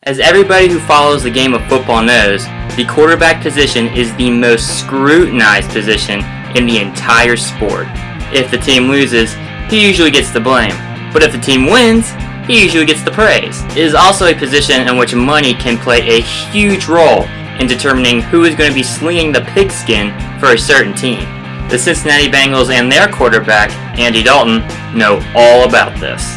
As everybody who follows the game of football knows, the quarterback position is the most scrutinized position in the entire sport. If the team loses, he usually gets the blame. But if the team wins, he usually gets the praise. It is also a position in which money can play a huge role in determining who is going to be slinging the pigskin for a certain team. The Cincinnati Bengals and their quarterback, Andy Dalton, know all about this.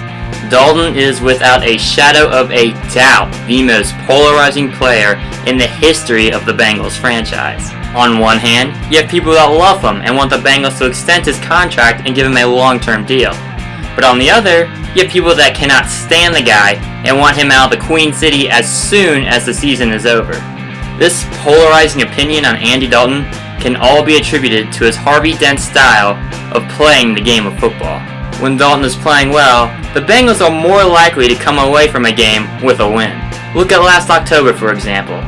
Dalton is without a shadow of a doubt the most polarizing player in the history of the Bengals franchise. On one hand, you have people that love him and want the Bengals to extend his contract and give him a long-term deal. But on the other, you have people that cannot stand the guy and want him out of the Queen City as soon as the season is over. This polarizing opinion on Andy Dalton can all be attributed to his Harvey Dent style of playing the game of football. When Dalton is playing well, the Bengals are more likely to come away from a game with a win. Look at last October, for example.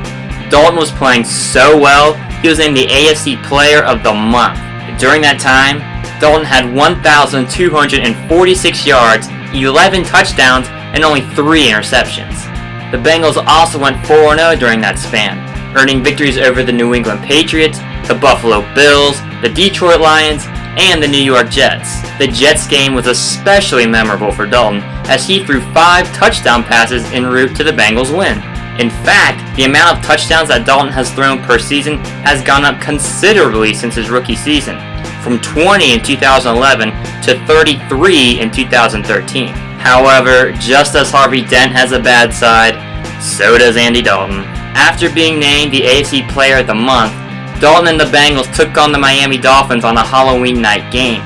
Dalton was playing so well, he was named the AFC Player of the Month. During that time, Dalton had 1,246 yards, 11 touchdowns, and only 3 interceptions. The Bengals also went 4-0 during that span, earning victories over the New England Patriots, the Buffalo Bills, the Detroit Lions, and the New York Jets. The Jets game was especially memorable for Dalton as he threw 5 touchdown passes en route to the Bengals win. In fact, the amount of touchdowns that Dalton has thrown per season has gone up considerably since his rookie season, from 20 in 2011 to 33 in 2013. However, just as Harvey Dent has a bad side, so does Andy Dalton. After being named the AFC Player of the Month, Dalton and the Bengals took on the Miami Dolphins on a Halloween night game.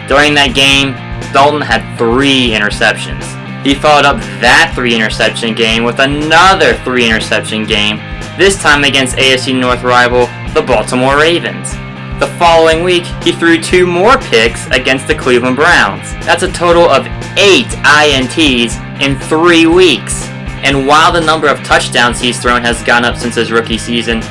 During that game, Dalton had 3 interceptions. He followed up that 3-interception game with another 3-interception game, this time against AFC North rival, the Baltimore Ravens. The following week, he threw 2 more picks against the Cleveland Browns. That's a total of 8 INTs in 3 weeks. And while the number of touchdowns he's thrown has gone up since his rookie season,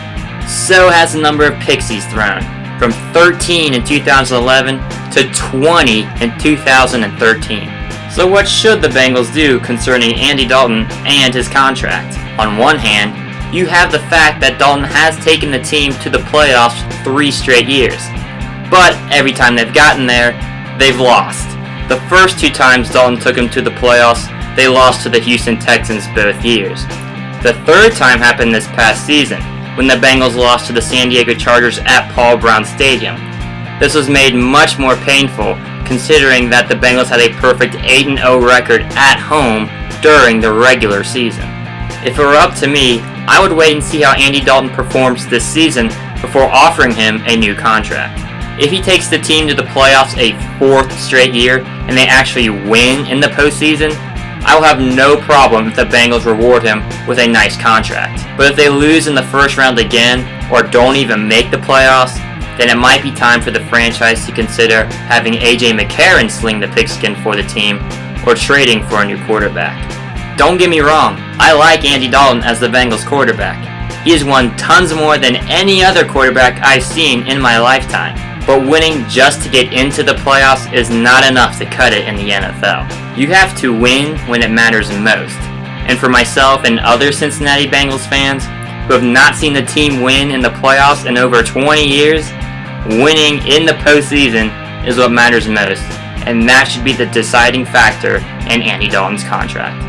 so has the number of picks he's thrown, from 13 in 2011 to 20 in 2013. So what should the Bengals do concerning Andy Dalton and his contract? On one hand, you have the fact that Dalton has taken the team to the playoffs 3 straight years. But every time they've gotten there, they've lost. The first 2 times Dalton took them to the playoffs, they lost to the Houston Texans both years. The third time happened this past season, when the Bengals lost to the San Diego Chargers at Paul Brown Stadium. This was made much more painful considering that the Bengals had a perfect 8-0 record at home during the regular season. If it were up to me, I would wait and see how Andy Dalton performs this season before offering him a new contract. If he takes the team to the playoffs a 4th straight year and they actually win in the postseason, I will have no problem if the Bengals reward him with a nice contract. But if they lose in the first round again, or don't even make the playoffs, then it might be time for the franchise to consider having AJ McCarron sling the pigskin for the team, or trading for a new quarterback. Don't get me wrong, I like Andy Dalton as the Bengals quarterback. He has won tons more than any other quarterback I've seen in my lifetime. But winning just to get into the playoffs is not enough to cut it in the NFL. You have to win when it matters most. And for myself and other Cincinnati Bengals fans who have not seen the team win in the playoffs in over 20 years, winning in the postseason is what matters most. And that should be the deciding factor in Andy Dalton's contract.